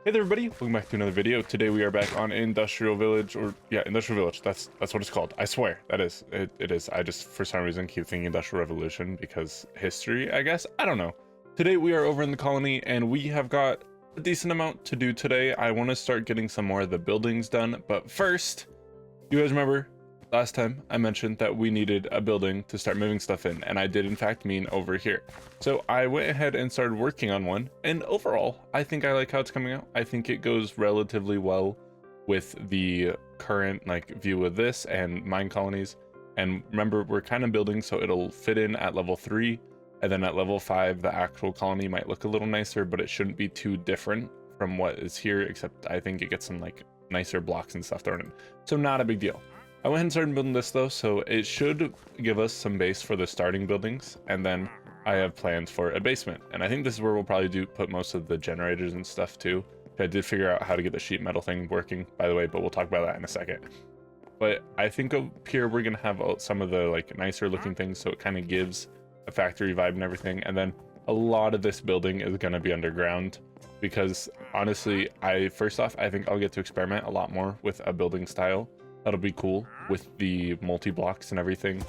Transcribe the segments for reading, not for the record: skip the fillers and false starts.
Hey there, everybody, welcome back to another video. Today we are back on Industrial Village, or yeah, Industrial Village. That's what it's called. I swear, that is it is. I just for some reason keep thinking Industrial Revolution because history, I guess. I don't know. Today we are over in the colony and we have got a decent amount to do today. I want to start getting some more of the buildings done, but first, you guys remember last time I mentioned that we needed a building to start moving stuff in, and I did in fact mean over here. So I went ahead and started working on one, and overall, I think I like how it's coming out. I think it goes relatively well with the current view of this and Minecolonies. And remember, we're kind of building so it'll fit in at level 3, and then at level 5, the actual colony might look a little nicer, but it shouldn't be too different from what is here, except I think it gets some nicer blocks and stuff thrown in. So not a big deal. I went ahead and started building this though, so it should give us some base for the starting buildings, and then I have plans for a basement. And I think this is where we'll probably put most of the generators and stuff too. I did figure out how to get the sheet metal thing working, by the way, but we'll talk about that in a second. But I think up here we're gonna have some of the nicer looking things, so it kind of gives a factory vibe and everything. And then a lot of this building is gonna be underground, because honestly, first off, I think I'll get to experiment a lot more with a building style. That'll be cool with the multi-blocks and everything.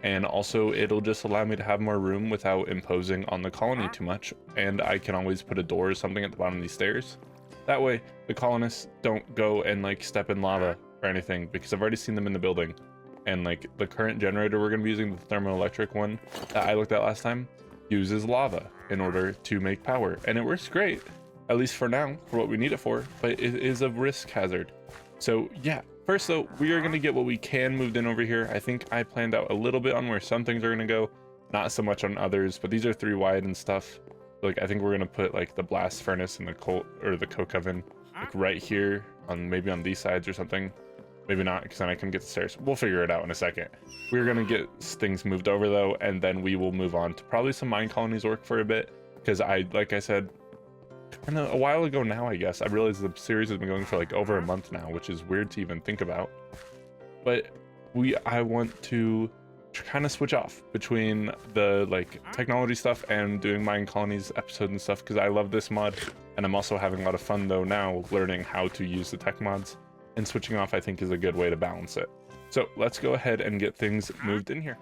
And also it'll just allow me to have more room without imposing on the colony too much. And I can always put a door or something at the bottom of these stairs. That way the colonists don't go and step in lava or anything, because I've already seen them in the building. And the current generator we're gonna be using, the thermoelectric one that I looked at last time, uses lava in order to make power. And it works great, at least for now, for what we need it for, but it is a risk hazard. So yeah. First though, we are going to get what we can moved in over here. I think I planned out a little bit on where some things are going to go, not so much on others, but these are 3 wide and stuff. I think we're going to put the blast furnace and the coke oven right here on maybe on these sides or something. Maybe not, because then I can get the stairs. We'll figure it out in a second. We're going to get things moved over though, and then we will move on to probably some Minecolonies work for a bit, because like I said, kind of a while ago now, I guess, I realized the series has been going for over a month now, which is weird to even think about. But I want to kind of switch off between the technology stuff and doing Minecolonies episodes and stuff, because I love this mod, and I'm also having a lot of fun though now learning how to use the tech mods, and switching off I think is a good way to balance it. So let's go ahead and get things moved in here.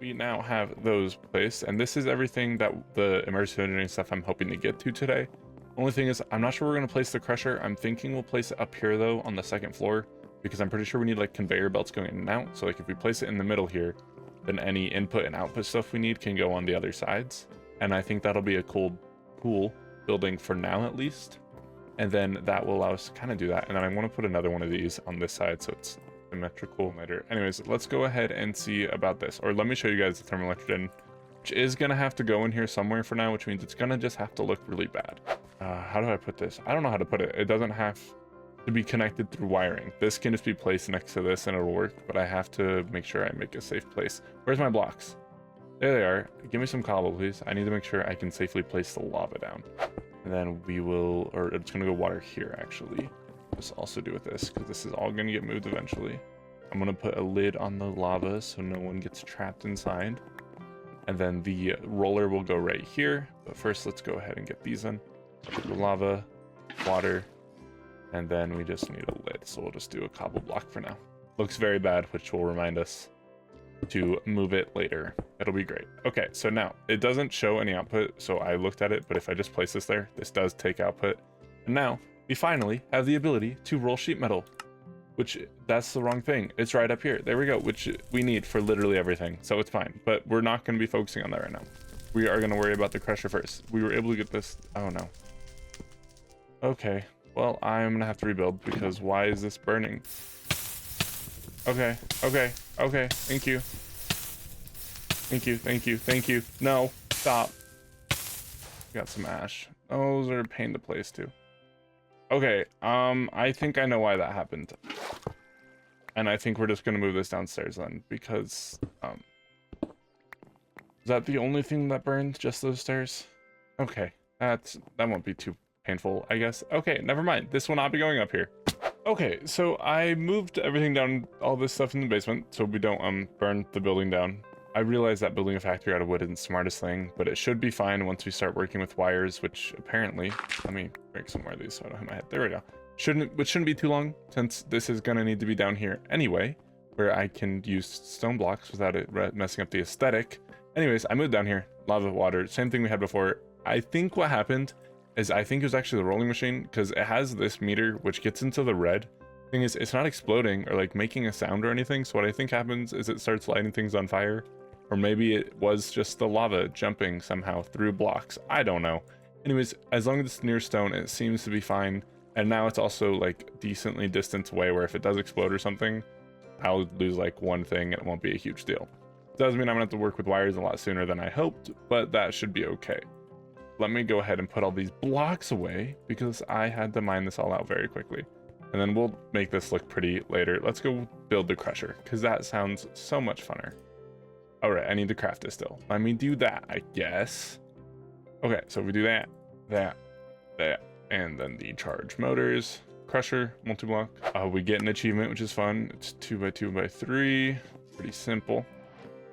We now have those placed, and this is everything that the immersive engineering stuff I'm hoping to get to today. Only thing is, I'm not sure we're going to place the crusher. I'm thinking we'll place it up here though on the 2nd floor, because I'm pretty sure we need conveyor belts going in and out. So if we place it in the middle here, then any input and output stuff we need can go on the other sides. And I think that'll be a cool building for now at least. And then that will allow us to kind of do that. And then I want to put another one of these on this side so it's symmetrical later. Anyways, let's go ahead and see about this, or let me show you guys the thermoelectric, which is gonna have to go in here somewhere for now, which means it's gonna just have to look really bad. How do I put this? I don't know how to put it. It doesn't have to be connected through wiring. This can just be placed next to this and it'll work, but I have to make sure I make a safe place. Where's my blocks? There they are. Give me some cobble, please. I need to make sure I can safely place the lava down. And then we will, or it's gonna go water here actually. Just also do with this, because this is all going to get moved eventually. I'm going to put a lid on the lava so no one gets trapped inside, and then the roller will go right here. But first let's go ahead and get these in. The lava, water, and then we just need a lid, so we'll just do a cobble block for now. Looks very bad, which will remind us to move it later. It'll be great. Okay, so now it doesn't show any output, so I looked at it, but if I just place this there, this does take output. And now we finally have the ability to roll sheet metal, which that's the wrong thing. It's right up here. There we go, which we need for literally everything. So it's fine, but we're not going to be focusing on that right now. We are going to worry about the crusher first. We were able to get this. Oh no. Okay, well, I'm going to have to rebuild, because why is this burning? Okay. Thank you. Thank you. No, stop. Got some ash. Those are a pain to place too. Okay, I think I know why that happened. And I think we're just gonna move this downstairs then, because Is that the only thing that burned? Just those stairs? Okay, that won't be too painful, I guess. Okay, never mind. This will not be going up here. Okay, so I moved everything down, all this stuff in the basement, so we don't burn the building down. I realize that building a factory out of wood isn't the smartest thing, but it should be fine once we start working with wires, which apparently, let me break some more of these so I don't hit my head. There we go. Which shouldn't be too long, since this is gonna need to be down here anyway, where I can use stone blocks without it messing up the aesthetic. Anyways, I moved down here, lava, water, same thing we had before. I think what happened is I think it was actually the rolling machine, because it has this meter which gets into the red. Thing is, it's not exploding or like making a sound or anything, so what I think happens is it starts lighting things on fire, or maybe it was just the lava jumping somehow through blocks. I don't know. Anyways, as long as it's near stone, it seems to be fine, and now it's also like decently distant away where if it does explode or something, I'll lose like one thing and it won't be a huge deal. Does mean I'm gonna have to work with wires a lot sooner than I hoped, but that should be okay. Let me go ahead and put all these blocks away because I had to mine this all out very quickly. And then we'll make this look pretty later. Let's go build the crusher because that sounds so much funner. All right, I need to craft it still. Let me do that, I guess. Okay, so we do that, and then the charge motors, crusher, multi-block. We get an achievement, which is fun. It's 2x2x3, pretty simple.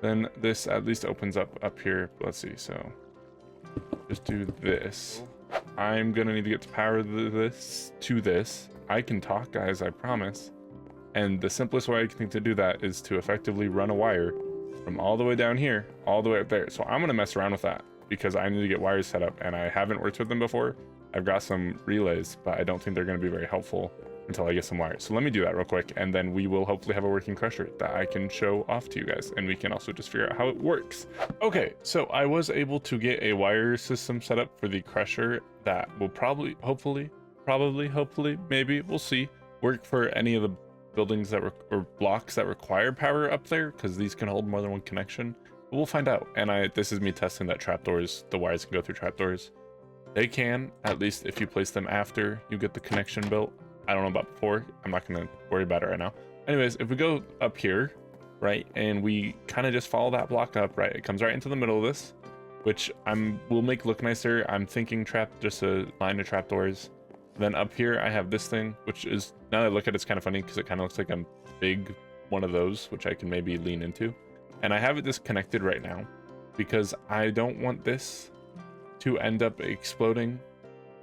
Then this at least opens up here. Let's see, so just do this. I'm gonna need to get to power this to this. I can talk, guys, I promise. And the simplest way I think to do that is to effectively run a wire from all the way down here, all the way up there. So I'm gonna mess around with that because I need to get wires set up and I haven't worked with them before. I've got some relays, but I don't think they're gonna be very helpful until I get some wires. So let me do that real quick, and then we will hopefully have a working crusher that I can show off to you guys, and we can also just figure out how it works. Okay, so I was able to get a wire system set up for the crusher that will probably, hopefully, maybe, we'll see, work for any of the buildings that or blocks that require power up there, because these can hold more than one connection. But we'll find out. And this is me testing that the wires can go through trapdoors. They can, at least if you place them after you get the connection built. I don't know about before. I'm not going to worry about it right now. Anyways, if we go up here, right, and we kind of just follow that block up, right, it comes right into the middle of this, which will make look nicer. I'm thinking just a line of trapdoors. Then up here, I have this thing, which is, now that I look at it, it's kind of funny because it kind of looks like a big one of those, which I can maybe lean into. And I have it disconnected right now because I don't want this to end up exploding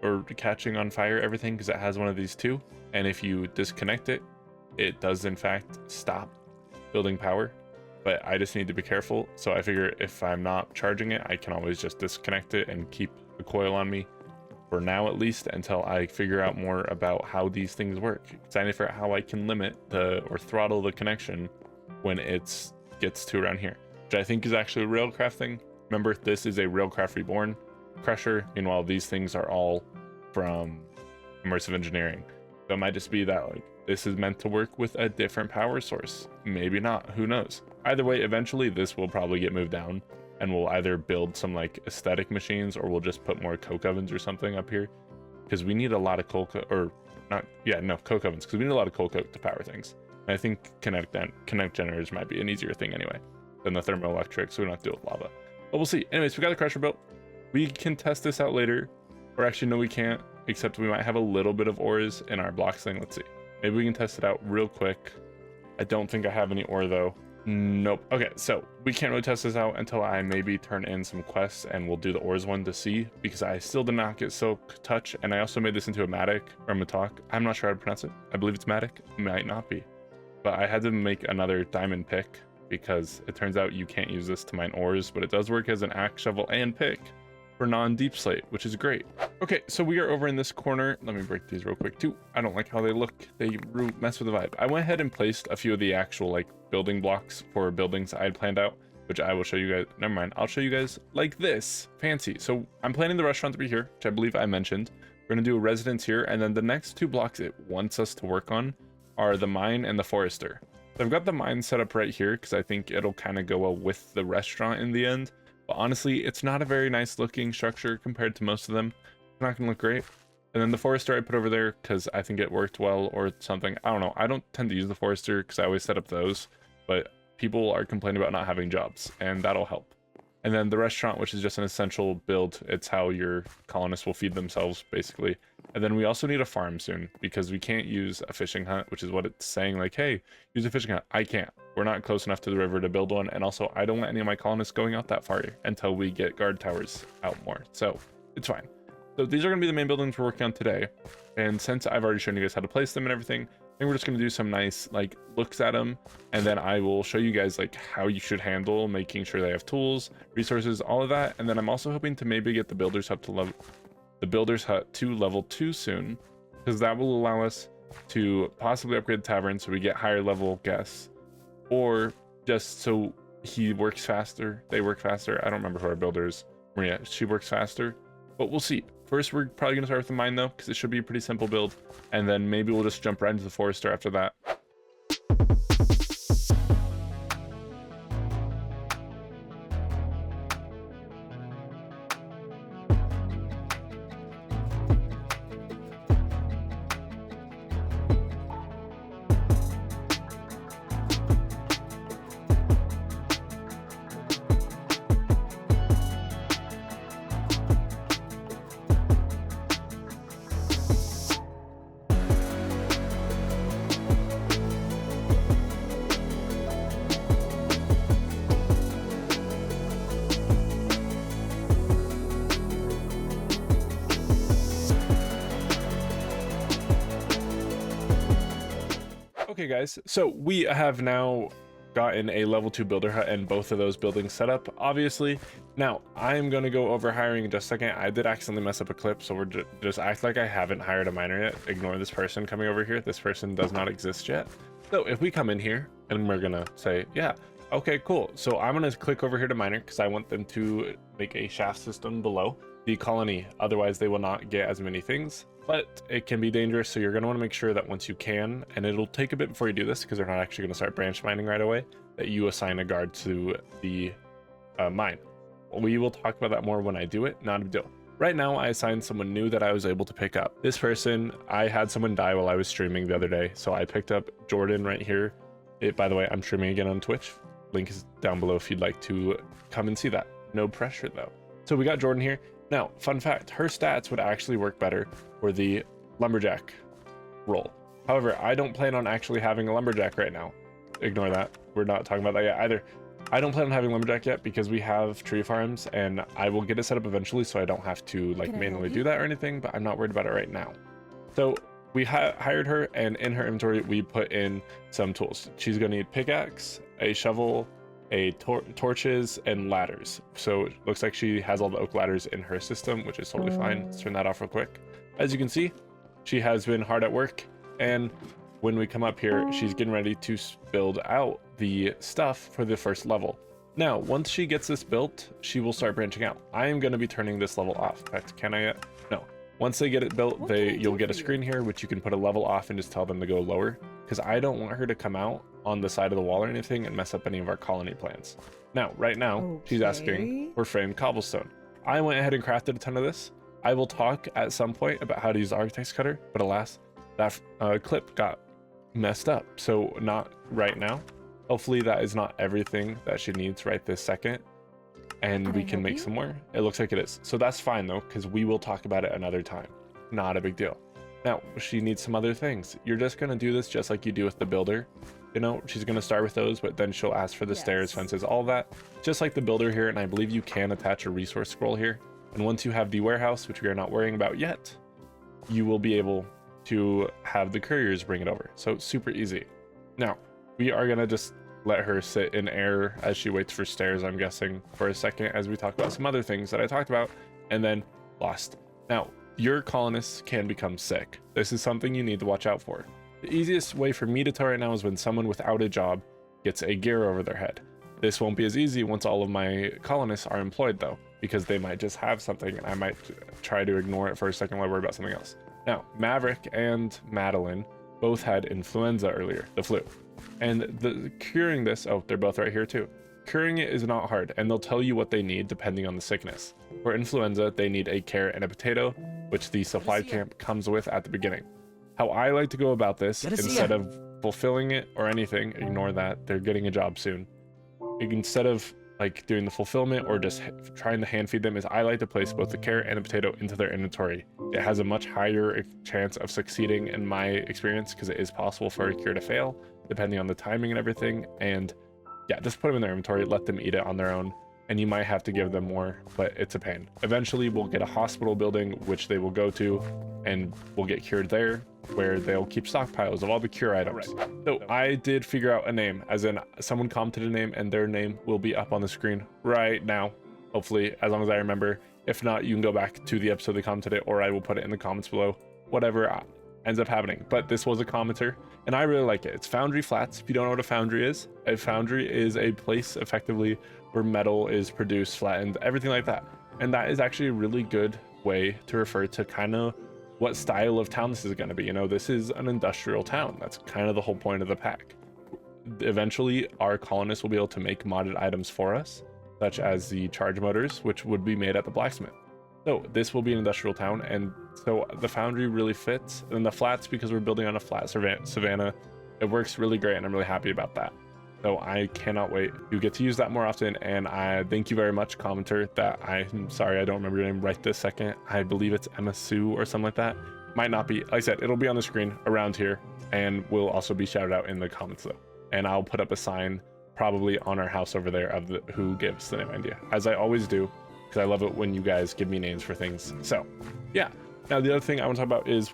or catching on fire, everything, because it has one of these too. And if you disconnect it, it does in fact stop building power, but I just need to be careful. So I figure if I'm not charging it, I can always just disconnect it and keep the coil on me for now, at least until I figure out more about how these things work. Because I need to figure out how I can limit or throttle the connection when it gets to around here, which I think is actually a Railcraft thing. Remember, this is a Railcraft Reborn crusher. Meanwhile, these things are all from Immersive Engineering. So it might just be that like this is meant to work with a different power source. Maybe not, who knows? Either way, eventually this will probably get moved down and we'll either build some like aesthetic machines or we'll just put more coke ovens or something up here because we need a lot of coke ovens because we need a lot of coal coke to power things. And I think kinetic generators might be an easier thing anyway than the thermoelectric, so we don't have to deal with lava. But we'll see. Anyways, we got the crusher built. We can test this out later. Or actually, no, we can't, except we might have a little bit of ores in our blocks thing. Let's see. Maybe we can test it out real quick. I don't think I have any ore though. Nope. Okay, so we can't really test this out until I maybe turn in some quests and we'll do the ores one to see, because I still did not get silk touch, and I also made this into a matic or matok. I'm not sure how to pronounce it. I believe it's matic. It might not be. But I had to make another diamond pick because it turns out you can't use this to mine ores, but it does work as an axe, shovel, and pick for non-deep slate, which is great. Okay, so we are over in this corner. Let me break these real quick too. I don't like how they look. They mess with the vibe. I went ahead and placed a few of the actual like building blocks for buildings I had planned out, which I will show you guys. Never mind, I'll show you guys like this. Fancy. So I'm planning the restaurant to be here, which I believe I mentioned. We're gonna do a residence here, and then the next two blocks it wants us to work on are the mine and the forester. So I've got the mine set up right here because I think it'll kind of go well with the restaurant in the end. But honestly, it's not a very nice looking structure compared to most of them. It's not gonna look great. And then the forester I put over there because I think it worked well or something. I don't know. I don't tend to use the forester because I always set up those, but people are complaining about not having jobs, and that'll help. And then the restaurant, which is just an essential build. It's how your colonists will feed themselves, basically. And then we also need a farm soon, because we can't use a fishing hut, which is what it's saying, like, hey, use a fishing hut. I can't. We're not close enough to the river to build one. And also, I don't want any of my colonists going out that far until we get guard towers out more. So it's fine. So these are going to be the main buildings we're working on today. And since I've already shown you guys how to place them and everything, I think we're just going to do some nice like looks at them, and then I will show you guys like how you should handle making sure they have tools, resources, all of that. And then I'm also hoping to maybe get the builder's hut to level 2 soon, because that will allow us to possibly upgrade the tavern so we get higher level guests, or just so he works faster, they work faster. I don't remember who our builder is. Maria, she works faster, but we'll see. First, we're probably going to start with the mine, though, because it should be a pretty simple build. And then maybe we'll just jump right into the forester after that. Okay guys, so we have now gotten a level 2 builder hut and both of those buildings set up, obviously. Now, I'm going to go over hiring in just a second. I did accidentally mess up a clip, so we're just act like I haven't hired a miner yet. Ignore this person coming over here. This person does not exist yet. So if we come in here and we're going to say, yeah, okay, cool. So I'm going to click over here to miner because I want them to make a shaft system below the colony. Otherwise, they will not get as many things. But it can be dangerous, so you're going to want to make sure that once you can, and it'll take a bit before you do this because they're not actually going to start branch mining right away, that you assign a guard to the mine. We will talk about that more when I do it, not a big deal. Right now, I assigned someone new that I was able to pick up. This person, I had someone die while I was streaming the other day, so I picked up Jordan right here. By the way, I'm streaming again on Twitch. Link is down below if you'd like to come and see that. No pressure, though. So we got Jordan here. Now, fun fact, her stats would actually work better for the lumberjack role. However, I don't plan on actually having a lumberjack right now. Ignore that. We're not talking about that yet either. I don't plan on having lumberjack yet because we have tree farms, and I will get it set up eventually so I don't have to like manually do that or anything, but I'm not worried about it right now. So we hired her, and in her inventory, we put in some tools. She's going to need pickaxe, a shovel, torches, and ladders. So it looks like she has all the oak ladders in her system, which is totally fine. Let's turn that off real quick. As you can see, she has been hard at work, and when we come up here, she's getting ready to build out the stuff for the first level. Now, once she gets this built, she will start branching out. I am going to be turning this level off. In fact, can I yet? No. Once they get it built, you'll get a screen here, which you can put a level off and just tell them to go lower, because I don't want her to come out on the side of the wall or anything and mess up any of our colony plans. Now, right now, she's asking for framed cobblestone. I went ahead and crafted a ton of this. I will talk at some point about how to use the architect's cutter, but alas, that clip got messed up, so not right now. Hopefully that is not everything that she needs right this second, and we can make some more. It looks like it is. So that's fine though, because we will talk about it another time. Not a big deal. Now, she needs some other things. You're just going to do this just like you do with the builder. You know, she's going to start with those, but then she'll ask for the stairs, fences, all that. Just like the builder here, and I believe you can attach a resource scroll here. And once you have the warehouse, which we are not worrying about yet, you will be able to have the couriers bring it over. So super easy. Now, we are going to just let her sit in air as she waits for stairs, I'm guessing, for a second, as we talk about some other things that I talked about, and then lost. Now, your colonists can become sick. This is something you need to watch out for. The easiest way for me to tell right now is when someone without a job gets a gear over their head. This won't be as easy once all of my colonists are employed though, because they might just have something and I might try to ignore it for a second while I worry about something else. Now, Maverick and Madeline both had influenza earlier, the flu. And curing this, oh, they're both right here too. Curing it is not hard, and they'll tell you what they need depending on the sickness. For influenza, they need a carrot and a potato, which the supply camp comes with at the beginning. How I like to go about this, instead of fulfilling it or anything, ignore that, they're getting a job soon. Instead of like doing the fulfillment or just trying to hand feed them, is I like to place both the carrot and the potato into their inventory. It has a much higher chance of succeeding in my experience, because it is possible for a cure to fail depending on the timing and everything. And yeah, just put them in their inventory, let them eat it on their own, and you might have to give them more, but it's a pain. Eventually we'll get a hospital building which they will go to, and we'll get cured there, where they'll keep stockpiles of all the cure items. Right. So I did figure out a name, as in someone commented a name, and their name will be up on the screen right now, hopefully, as long as I remember. If not, you can go back to the episode they commented it, or I will put it in the comments below, whatever ends up happening. But this was a commenter, and I really like it. It's Foundry Flats. If you don't know what a foundry is a place effectively where metal is produced, flattened, everything like that. And that is actually a really good way to refer to kind of what style of town this is going to be. You know, this is an industrial town. That's kind of the whole point of the pack. Eventually, our colonists will be able to make modded items for us, such as the charge motors, which would be made at the blacksmith. So this will be an industrial town, and so the foundry really fits. And the flats, because we're building on a flat savanna, it works really great, and I'm really happy about that. So I cannot wait to get to use that more often. And I thank you very much, commenter, that I'm sorry I don't remember your name right this second. I believe it's Emma Sue or something like that. Might not be. Like I said, it'll be on the screen around here, and will also be shouted out in the comments though. And I'll put up a sign probably on our house over there of who gives the name idea, as I always do, because I love it when you guys give me names for things. So yeah, now the other thing I want to talk about is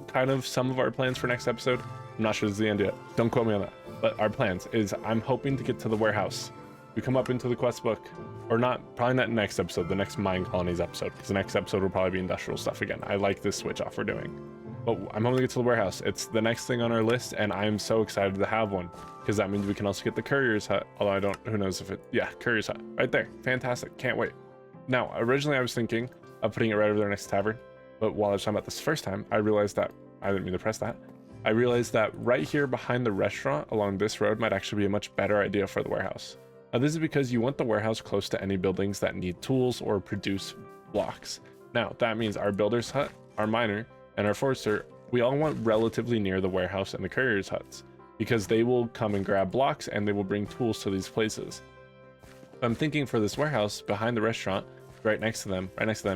kind of some of our plans for next episode. I'm not sure this is the end yet, don't quote me on that, but our plans is I'm hoping to get to the warehouse. We come up into the quest book, or not, probably not next episode, the next Minecolonies episode, because the next episode will probably be industrial stuff again. I like this switch off we're doing, but I'm hoping to get to the warehouse. It's the next thing on our list, and I'm so excited to have one, because that means we can also get the courier's hut, although I don't, who knows if it, yeah, courier's hut right there. Fantastic, can't wait. Now, originally I was thinking of putting it right over there next to tavern, but while I was talking about this first time, I realized that, I didn't mean to press that, I realized that right here behind the restaurant along this road might actually be a much better idea for the warehouse. Now this is because you want the warehouse close to any buildings that need tools or produce blocks. Now that means our builder's hut, our miner, and our forester, we all want relatively near the warehouse and the courier's huts, because they will come and grab blocks and they will bring tools to these places. I'm thinking for this warehouse behind the restaurant, right next to them,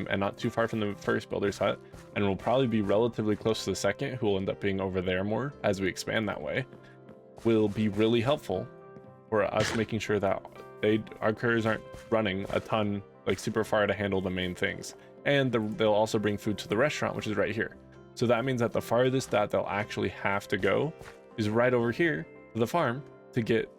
and not too far from the first builder's hut, and will probably be relatively close to the second, who will end up being over there more as we expand that way, will be really helpful for us making sure that our couriers aren't running a ton, like super far to handle the main things. And they'll also bring food to the restaurant, which is right here. So that means that the farthest that they'll actually have to go is right over here to the farm to get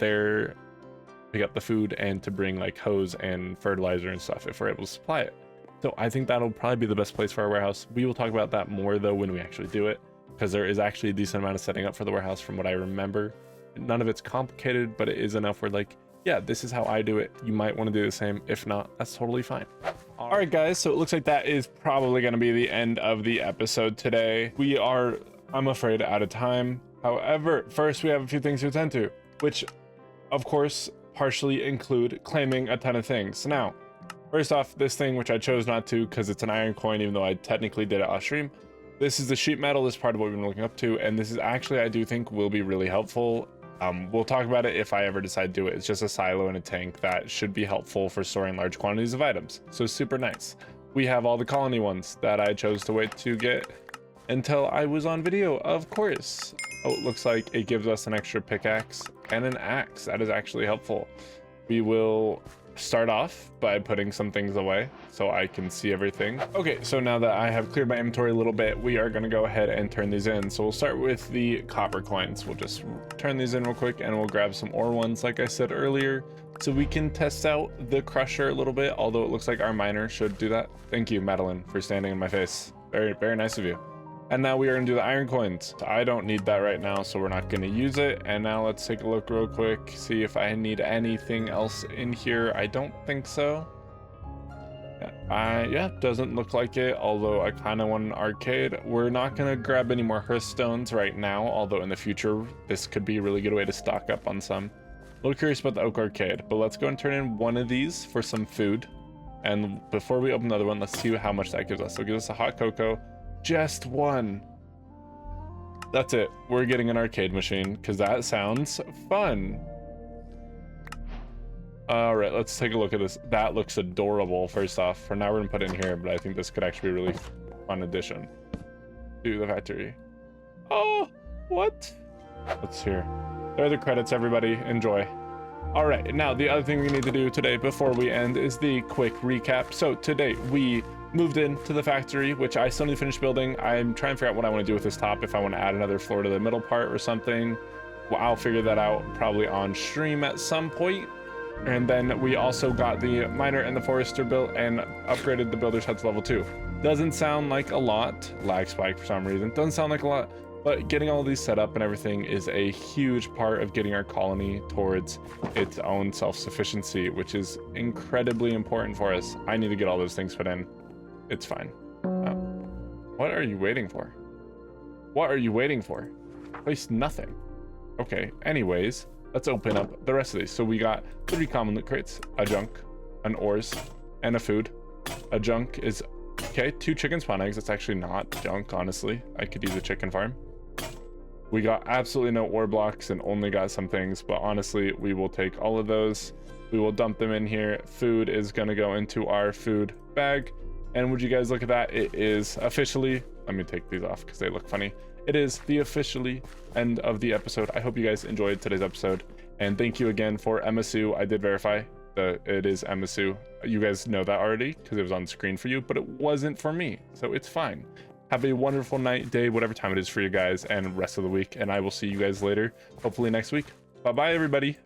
pick up the food and to bring like hose and fertilizer and stuff if we're able to supply it. So I think that'll probably be the best place for our warehouse. We will talk about that more though when we actually do it, because there is actually a decent amount of setting up for the warehouse from what I remember. None of it's complicated, but it is enough where like, yeah, this is how I do it. You might want to do the same. If not, that's totally fine. All right, guys. So it looks like that is probably going to be the end of the episode today. We are, I'm afraid, out of time. However, first we have a few things to attend to, which of course partially include claiming a ton of things. Now, first off, this thing, which I chose not to because it's an iron coin, even though I technically did it off stream. This is the sheet metal. This is part of what we've been looking up to, and this is actually, I do think, will be really helpful. We'll talk about it if I ever decide to do it. It's just a silo and a tank that should be helpful for storing large quantities of items. So super nice. We have all the colony ones that I chose to wait to get until I was on video, of course. Oh, it looks like it gives us an extra pickaxe and an axe. That is actually helpful. We will start off by putting some things away so I can see everything. Okay, so now that I have cleared my inventory a little bit, we are going to go ahead and turn these in. So we'll start with the copper coins. We'll just turn these in real quick, and we'll grab some ore ones like I said earlier, so we can test out the crusher a little bit, although it looks like our miner should do that. Thank you, Madeline, for standing in my face. Very, very nice of you. And now we are going to do the iron coins. So I don't need that right now, so we're not going to use it. And now let's take a look real quick, see if I need anything else in here. I don't think so. Yeah, doesn't look like it, although I kind of want an arcade. We're not going to grab any more hearthstones right now, although in the future, this could be a really good way to stock up on some. A little curious about the oak arcade, but let's go and turn in one of these for some food. And before we open another one, let's see how much that gives us. So it gives us a hot cocoa. Just one. That's it. We're getting an arcade machine because that sounds fun. All right, let's take a look at this. That looks adorable. First off, for now we're gonna put it in here, but I think this could actually be a really fun addition to the factory. Oh, what? Let's hear. There are the credits, everybody. Enjoy. All right, now the other thing we need to do today before we end is the quick recap. So today we moved into the factory, which I still need to finish building. I'm trying to figure out what I want to do with this top, if I want to add another floor to the middle part or something. Well, I'll figure that out probably on stream at some point. And then we also got the miner and the forester built and upgraded the builder's hut to level 2. Doesn't sound like a lot. Lag spike for some reason. Doesn't sound like a lot, but getting all these set up and everything is a huge part of getting our colony towards its own self-sufficiency, which is incredibly important for us. I need to get all those things put in. It's fine. What are you waiting for? What are you waiting for? Waste nothing. Okay, anyways, let's open up the rest of these. So we got 3 common loot crates, a junk, an ores, and a food. A junk is, okay, 2 chicken spawn eggs. That's actually not junk, honestly. I could use a chicken farm. We got absolutely no ore blocks and only got some things, but honestly, we will take all of those. We will dump them in here. Food is gonna go into our food bag. And would you guys look at that? It is officially, let me take these off because they look funny. It is the officially end of the episode. I hope you guys enjoyed today's episode. And thank you again for Emma Sue. I did verify that it is Emma Sue. You guys know that already because it was on the screen for you, but it wasn't for me. So it's fine. Have a wonderful night, day, whatever time it is for you guys, and rest of the week. And I will see you guys later, hopefully next week. Bye-bye, everybody.